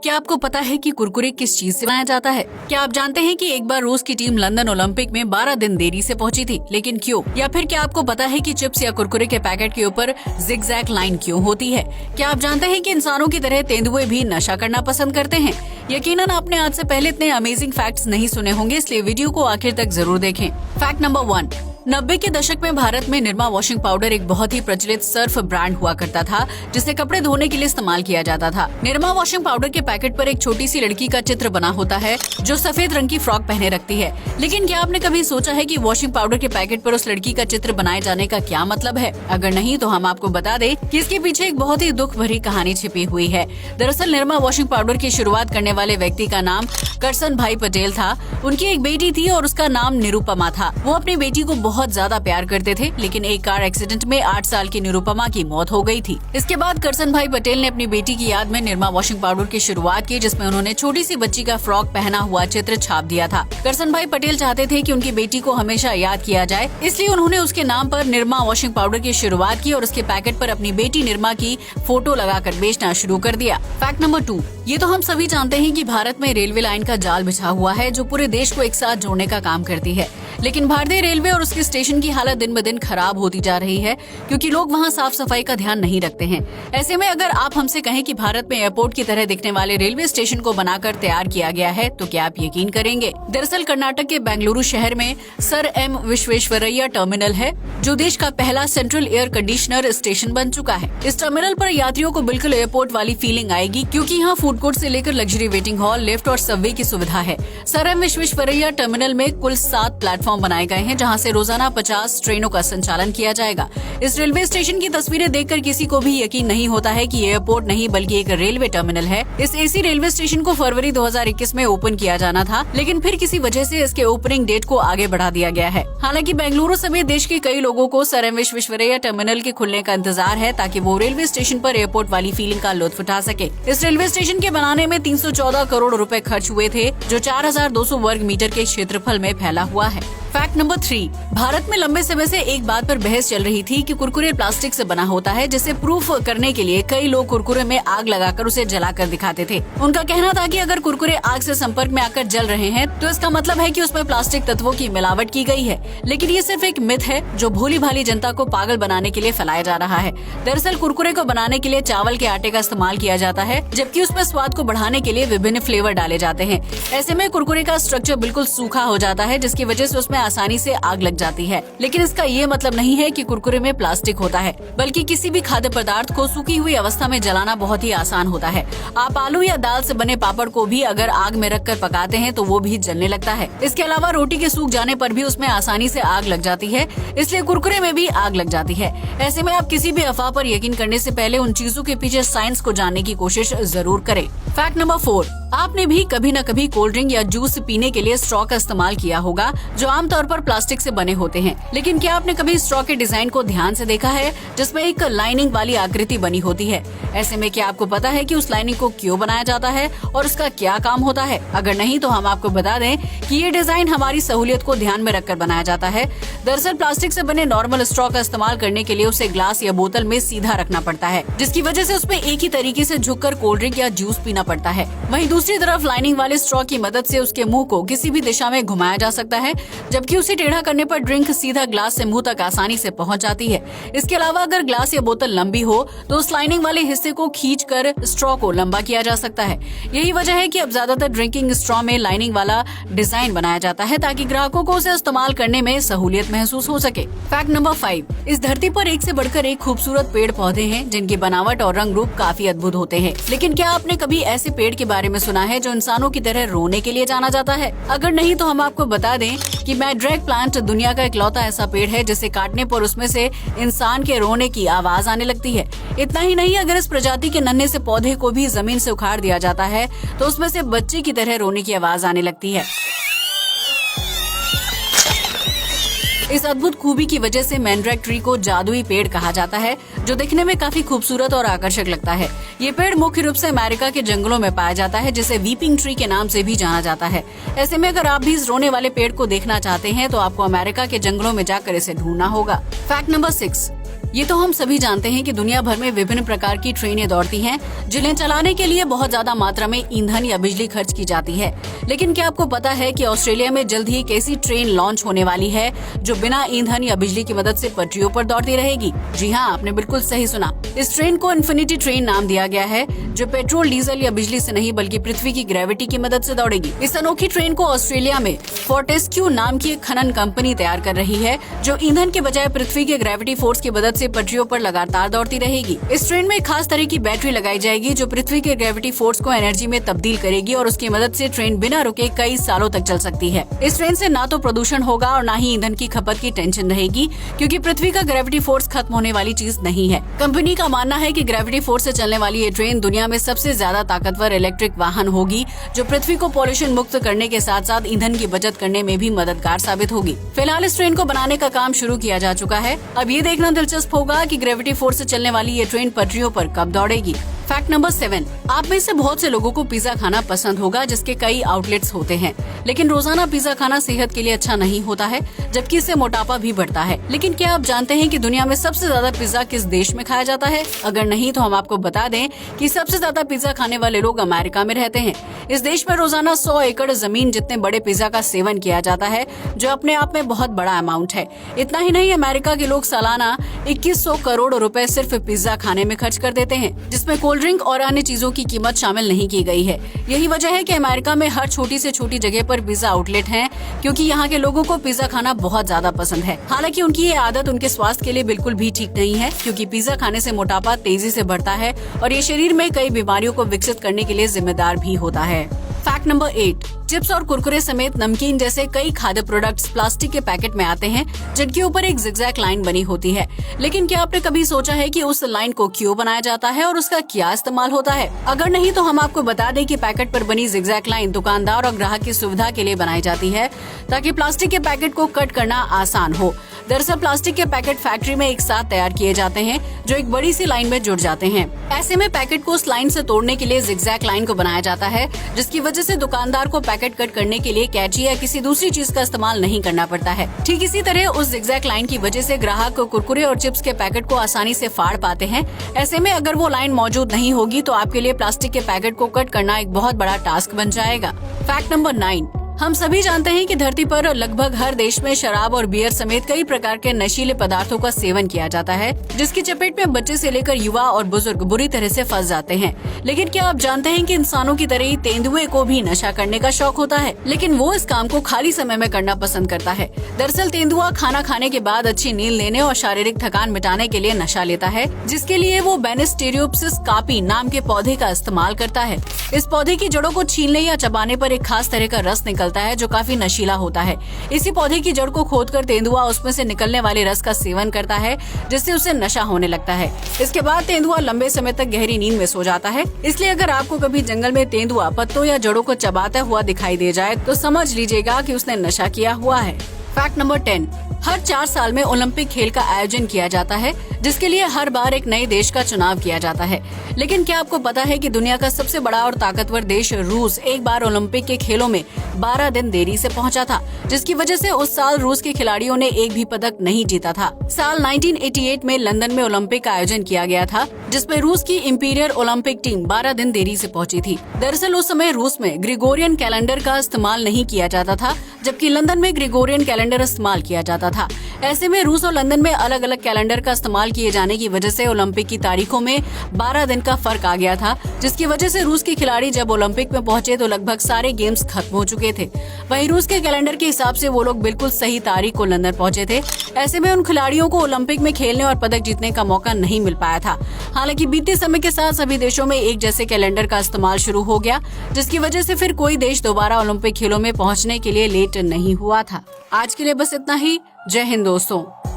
क्या आपको पता है कि कुरकुरे किस चीज से बनाया जाता है? क्या आप जानते हैं कि एक बार रूस की टीम लंदन ओलंपिक में 12 दिन देरी से पहुंची थी, लेकिन क्यों? या फिर क्या आपको पता है कि चिप्स या कुरकुरे के पैकेट के ऊपर जिगजैग लाइन क्यों होती है? क्या आप जानते हैं कि इंसानों की तरह तेंदुए भी नशा करना पसंद करते हैं? यकीनन आपने आज से पहले इतने अमेजिंग फैक्ट्स नहीं सुने होंगे, इसलिए वीडियो को आखिर तक जरूर देखें। Fact number 1। 90 के दशक में भारत में निरमा वॉशिंग पाउडर एक बहुत ही प्रचलित सर्फ ब्रांड हुआ करता था, जिसे कपड़े धोने के लिए इस्तेमाल किया जाता था। निरमा वॉशिंग पाउडर के पैकेट पर एक छोटी सी लड़की का चित्र बना होता है जो सफेद रंग की फ्रॉक पहने रखती है। लेकिन क्या आपने कभी सोचा है कि वॉशिंग पाउडर के पैकेट पर उस लड़की का चित्र बनाए जाने का क्या मतलब है? अगर नहीं तो हम आपको बता दें कि इसके पीछे एक बहुत ही दुख भरी कहानी छिपी हुई है। दरअसल निरमा वॉशिंग पाउडर की शुरुआत करने वाले व्यक्ति का नाम करसन भाई पटेल था। उनकी एक बेटी थी और उसका नाम निरुपमा था। वो अपनी बेटी को बहुत ज्यादा प्यार करते थे, लेकिन एक कार एक्सीडेंट में 8 साल की निरुपमा की मौत हो गई थी। इसके बाद करसन भाई पटेल ने अपनी बेटी की याद में निरमा वॉशिंग पाउडर की शुरुआत की, जिसमें उन्होंने छोटी सी बच्ची का फ्रॉक पहना हुआ चित्र छाप दिया था। करसन भाई पटेल चाहते थे कि उनकी बेटी को हमेशा याद किया जाए, इसलिए उन्होंने उसके नाम पर निरमा वॉशिंग पाउडर की शुरुआत की और उसके पैकेट पर अपनी बेटी निरमा की फोटो लगाकर बेचना शुरू कर दिया। Fact number 2। ये तो हम सभी जानते हैं कि भारत में रेलवे लाइन का जाल बिछा हुआ है जो पूरे देश को एक साथ जोड़ने का काम करती है, लेकिन भारतीय रेलवे और उसके स्टेशन की हालत दिन ब दिन खराब होती जा रही है क्योंकि लोग वहां साफ सफाई का ध्यान नहीं रखते हैं। ऐसे में अगर आप हमसे कहें कि भारत में एयरपोर्ट की तरह दिखने वाले रेलवे स्टेशन को बनाकर तैयार किया गया है, तो क्या आप यकीन करेंगे? दरअसल कर्नाटक के बेंगलुरु शहर में सर एम विश्वेश्वरैया टर्मिनल है, जो देश का पहला सेंट्रल एयर कंडीशनर स्टेशन बन चुका है। इस टर्मिनल पर यात्रियों को बिल्कुल एयरपोर्ट वाली फीलिंग आएगी क्योंकि यहाँ फूड कोर्ट से लेकर लग्जरी वेटिंग हॉल, लिफ्ट और सबवे की सुविधा है। सर एम विश्वेश्वरैया टर्मिनल में कुल 7 प्लेटफॉर्म बनाए गए हैं, जहाँ से रोजाना 50 ट्रेनों का संचालन किया जाएगा। इस रेलवे स्टेशन की तस्वीरें देखकर किसी को भी यकीन नहीं होता है कि एयरपोर्ट नहीं बल्कि एक रेलवे टर्मिनल है। इस एसी रेलवे स्टेशन को फरवरी 2021 में ओपन किया जाना था, लेकिन फिर किसी वजह से इसके ओपनिंग डेट को आगे बढ़ा दिया गया है। हालांकि बेंगलुरु समेत देश के कई लोगों को सर एम विश्वेश्वरैया टर्मिनल के खुलने का इंतजार है ताकि वो रेलवे स्टेशन पर एयरपोर्ट वाली फीलिंग का लुत्फ उठा सके। इस रेलवे स्टेशन के बनाने में 314 करोड़ रुपए खर्च हुए थे, जो 4200 वर्ग मीटर के क्षेत्रफल में फैला हुआ है। Fact number 3। भारत में लंबे समय से एक बात पर बहस चल रही थी कि कुरकुरे प्लास्टिक से बना होता है, जिसे प्रूफ करने के लिए कई लोग कुरकुरे में आग लगाकर उसे जलाकर दिखाते थे। उनका कहना था कि अगर कुरकुरे आग से संपर्क में आकर जल रहे हैं तो इसका मतलब है कि उसमें प्लास्टिक तत्वों की मिलावट की गई है। लेकिन ये सिर्फ एक मिथ है जो भोली भाली जनता को पागल बनाने के लिए फैलाया जा रहा है। दरअसल कुरकुरे को बनाने के लिए चावल के आटे का इस्तेमाल किया जाता है, जबकि उसमें स्वाद को बढ़ाने के लिए विभिन्न फ्लेवर डाले जाते हैं। ऐसे में कुरकुरे का स्ट्रक्चर बिल्कुल सूखा हो जाता है, जिसकी वजह से उसमें आसानी से आग लग जाती है। लेकिन इसका ये मतलब नहीं है कि कुरकुरे में प्लास्टिक होता है, बल्कि किसी भी खाद्य पदार्थ को सूखी हुई अवस्था में जलाना बहुत ही आसान होता है। आप आलू या दाल से बने पापड़ को भी अगर आग में रखकर पकाते हैं तो वो भी जलने लगता है। इसके अलावा रोटी के सूख जाने पर भी उसमें आसानी से आग लग जाती है, इसलिए कुरकुरे में भी आग लग जाती है। ऐसे में आप किसी भी अफवाह पर यकीन करने से पहले उन चीजों के पीछे साइंस को जानने की कोशिश जरूर करें। Fact number 4। आपने भी कभी न कभी कोल्ड ड्रिंक या जूस पीने के लिए स्ट्रॉ का इस्तेमाल किया होगा, जो आमतौर पर प्लास्टिक से बने होते हैं। लेकिन क्या आपने कभी स्ट्रॉ के डिजाइन को ध्यान से देखा है, जिसमें एक लाइनिंग वाली आकृति बनी होती है? ऐसे में क्या आपको पता है कि उस लाइनिंग को क्यों बनाया जाता है और उसका क्या काम होता है? अगर नहीं तो हम आपको बता दें कि ये डिजाइन हमारी सहूलियत को ध्यान में रखकर बनाया जाता है। दरअसल प्लास्टिक से बने नॉर्मल स्ट्रॉ का इस्तेमाल करने के लिए उसे ग्लास या बोतल में सीधा रखना पड़ता है, जिसकी वजह से उसमें एक ही तरीके से झुककर कोल्ड ड्रिंक या जूस पीना पड़ता है। वहीं दूसरी तरफ लाइनिंग वाले स्ट्रॉ की मदद से उसके मुंह को किसी भी दिशा में घुमाया जा सकता है, जबकि उसे टेढ़ा करने पर ड्रिंक सीधा ग्लास से मुंह तक आसानी से पहुंच जाती है। इसके अलावा अगर ग्लास या बोतल लंबी हो तो उस लाइनिंग वाले हिस्से को खींचकर स्ट्रॉ को लंबा किया जा सकता है। यही वजह है कि अब ज्यादातर ड्रिंकिंग स्ट्रॉ में लाइनिंग वाला डिजाइन बनाया जाता है ताकि ग्राहकों को उसे इस्तेमाल करने में सहूलियत महसूस हो सके। Fact number 5। इस धरती पर एक से बढ़कर एक खूबसूरत पेड़ पौधे हैं जिनकी बनावट और रंग रूप काफी अद्भुत होते हैं। लेकिन क्या आपने कभी ऐसे पेड़ के बारे में सुना है जो इंसानों की तरह रोने के लिए जाना जाता है? अगर नहीं तो हम आपको बता दें कि मैड्रैक प्लांट दुनिया का इकलौता ऐसा पेड़ है जिसे काटने पर उसमें से इंसान के रोने की आवाज आने लगती है। इतना ही नहीं, अगर इस प्रजाति के नन्हे से पौधे को भी जमीन से उखाड़ दिया जाता है तो उसमें से बच्चे की तरह रोने की आवाज आने लगती है। इस अद्भुत खूबी की वजह से मैंड्रैक ट्री को जादुई पेड़ कहा जाता है, जो दिखने में काफी खूबसूरत और आकर्षक लगता है। ये पेड़ मुख्य रूप से अमेरिका के जंगलों में पाया जाता है, जिसे वीपिंग ट्री के नाम से भी जाना जाता है। ऐसे में अगर आप भी इस रोने वाले पेड़ को देखना चाहते हैं तो आपको अमेरिका के जंगलों में जाकर इसे ढूंढना होगा। Fact number 6। ये तो हम सभी जानते हैं कि दुनिया भर में विभिन्न प्रकार की ट्रेनें दौड़ती हैं, जिन्हें चलाने के लिए बहुत ज्यादा मात्रा में ईंधन या बिजली खर्च की जाती है। लेकिन क्या आपको पता है कि ऑस्ट्रेलिया में जल्द ही एक ऐसी ट्रेन लॉन्च होने वाली है जो बिना ईंधन या बिजली की मदद से पटरियों पर दौड़ती रहेगी? जी हाँ, आपने बिल्कुल सही सुना। इस ट्रेन को इन्फिनिटी ट्रेन नाम दिया गया है, जो पेट्रोल, डीजल या बिजली से नहीं बल्कि पृथ्वी की ग्रेविटी की मदद से दौड़ेगी। इस अनोखी ट्रेन को ऑस्ट्रेलिया में फोर्टेस्क्यू नाम की एक खनन कंपनी तैयार कर रही है, जो ईंधन के बजाय पृथ्वी के ग्रेविटी फोर्स की मदद से पटरियों पर लगातार दौड़ती रहेगी। इस ट्रेन में खास तरह की बैटरी लगाई जाएगी जो पृथ्वी के ग्रेविटी फोर्स को एनर्जी में तब्दील करेगी और उसकी मदद से ट्रेन बिना रुके कई सालों तक चल सकती है। इस ट्रेन से ना तो प्रदूषण होगा और ना ही ईंधन की खपत की टेंशन रहेगी, क्योंकि पृथ्वी का ग्रेविटी फोर्स खत्म होने वाली चीज नहीं है। कंपनी का मानना है कि ग्रेविटी फोर्स से चलने वाली ये ट्रेन दुनिया में सबसे ज्यादा ताकतवर इलेक्ट्रिक वाहन होगी, जो पृथ्वी को पॉल्यूशन मुक्त करने के साथ साथ ईंधन की बचत करने में भी मददगार साबित होगी। फिलहाल इस ट्रेन को बनाने का काम शुरू किया जा चुका है। अब ये देखना दिलचस्प होगा कि ग्रेविटी फोर्स से चलने वाली ये ट्रेन पटरियों पर कब दौड़ेगी। फैक्ट नंबर 7, आप में से बहुत से लोगों को पिज्जा खाना पसंद होगा, जिसके कई आउटलेट्स होते हैं। लेकिन रोजाना पिज्जा खाना सेहत के लिए अच्छा नहीं होता है, जबकि इससे मोटापा भी बढ़ता है। लेकिन क्या आप जानते हैं कि दुनिया में सबसे ज्यादा पिज्जा किस देश में खाया जाता है? अगर नहीं तो हम आपको बता दें कि सबसे ज्यादा पिज्जा खाने वाले लोग अमेरिका में रहते हैं। इस देश में रोजाना 100 एकड़ जमीन जितने बड़े पिज्जा का सेवन किया जाता है, जो अपने आप में बहुत बड़ा अमाउंट है। इतना ही नहीं, अमेरिका के लोग सालाना 2100 करोड़ रुपए सिर्फ पिज्जा खाने में खर्च कर देते हैं, जिसमें कोल्ड ड्रिंक और अन्य चीजों की कीमत शामिल नहीं की गई है। यही वजह है कि अमेरिका में हर छोटी से छोटी जगह पर पिज्जा आउटलेट हैं, क्योंकि यहाँ के लोगों को पिज्जा खाना बहुत ज्यादा पसंद है। हालांकि उनकी ये आदत उनके स्वास्थ्य के लिए बिल्कुल भी ठीक नहीं है, क्योंकि पिज्जा खाने से मोटापा तेजी से बढ़ता है और ये शरीर में कई बीमारियों को विकसित करने के लिए जिम्मेदार भी होता है। फैक्ट नंबर 8, चिप्स और कुरकुरे समेत नमकीन जैसे कई खाद्य प्रोडक्ट्स प्लास्टिक के पैकेट में आते हैं, जिनके ऊपर एक जिगजैग लाइन बनी होती है। लेकिन क्या आपने कभी सोचा है कि उस लाइन को क्यों बनाया जाता है और उसका क्या इस्तेमाल होता है? अगर नहीं तो हम आपको बता दें कि पैकेट पर बनी जिगजैग लाइन दुकानदार और ग्राहक की सुविधा के लिए बनाई जाती है, ताकि प्लास्टिक के पैकेट को कट करना आसान हो। दरअसल प्लास्टिक के पैकेट फैक्ट्री में एक साथ तैयार किए जाते हैं, जो एक बड़ी सी लाइन में जुड़ जाते हैं। ऐसे में पैकेट को उस लाइन से तोड़ने के लिए जिगजैग लाइन को बनाया जाता है, जिसकी वजह से दुकानदार को पैकेट कट करने के लिए कैंची या किसी दूसरी चीज का इस्तेमाल नहीं करना पड़ता है। ठीक इसी तरह उस जिगजैग लाइन की वजह से ग्राहक कुरकुरे और चिप्स के पैकेट को आसानी से फाड़ पाते हैं। ऐसे में अगर वो लाइन मौजूद नहीं होगी तो आपके लिए प्लास्टिक के पैकेट को कट करना एक बहुत बड़ा टास्क बन जाएगा। फैक्ट नंबर 9, हम सभी जानते हैं कि धरती पर लगभग हर देश में शराब और बियर समेत कई प्रकार के नशीले पदार्थों का सेवन किया जाता है, जिसकी चपेट में बच्चे से लेकर युवा और बुजुर्ग बुरी तरह से फंस जाते हैं। लेकिन क्या आप जानते हैं कि इंसानों की तरह ही तेंदुए को भी नशा करने का शौक होता है, लेकिन वो इस काम को खाली समय में करना पसंद करता है। दरअसल तेंदुआ खाना खाने के बाद अच्छी नींद लेने और शारीरिक थकान मिटाने के लिए नशा लेता है, जिसके लिए वो बेनिस्टेरियोप्सिस कार्पी नाम के पौधे का इस्तेमाल करता है। इस पौधे की जड़ों को छीलने या चबाने पर एक खास तरह का रस निकलता है, जो काफी नशीला होता है। इसी पौधे की जड़ को खोदकर तेंदुआ उसमें से निकलने वाले रस का सेवन करता है, जिससे उसे नशा होने लगता है। इसके बाद तेंदुआ लंबे समय तक गहरी नींद में सो जाता है। इसलिए अगर आपको कभी जंगल में तेंदुआ पत्तों या जड़ों को चबाता हुआ दिखाई दे जाए तो समझ लीजिएगा कि उसने नशा किया हुआ है। फैक्ट नंबर 10, हर 4 साल में ओलंपिक खेल का आयोजन किया जाता है, जिसके लिए हर बार एक नए देश का चुनाव किया जाता है। लेकिन क्या आपको पता है कि दुनिया का सबसे बड़ा और ताकतवर देश रूस एक बार ओलंपिक के खेलों में 12 दिन देरी से पहुंचा था, जिसकी वजह से उस साल रूस के खिलाड़ियों ने एक भी पदक नहीं जीता था। साल 1988 में लंदन में ओलंपिक का आयोजन किया गया था, जिसमें रूस की इंपीरियल ओलंपिक टीम 12 दिन देरी से पहुंची थी। दरअसल उस समय रूस में ग्रेगोरियन कैलेंडर का इस्तेमाल नहीं किया जाता था, जबकि लंदन में ग्रेगोरियन कैलेंडर इस्तेमाल किया जाता था। ऐसे में रूस और लंदन में अलग अलग कैलेंडर का इस्तेमाल किए जाने की वजह से ओलंपिक की तारीखों में 12 दिन का फर्क आ गया था, जिसकी वजह से रूस के खिलाड़ी जब ओलंपिक में पहुंचे तो लगभग सारे गेम्स खत्म हो चुके थे। वहीं रूस के कैलेंडर के हिसाब से वो लोग बिल्कुल सही तारीख को लंदन पहुंचे थे। ऐसे में उन खिलाड़ियों को ओलंपिक में खेलने और पदक जीतने का मौका नहीं मिल पाया था। हालांकि बीते समय के साथ सभी देशों में एक जैसे कैलेंडर का इस्तेमाल शुरू हो गया, जिसकी वजह से फिर कोई देश दोबारा ओलंपिक खेलों में पहुंचने के लिए लेट नहीं हुआ था। आज के लिए बस इतना ही। जय हिंद दोस्तों।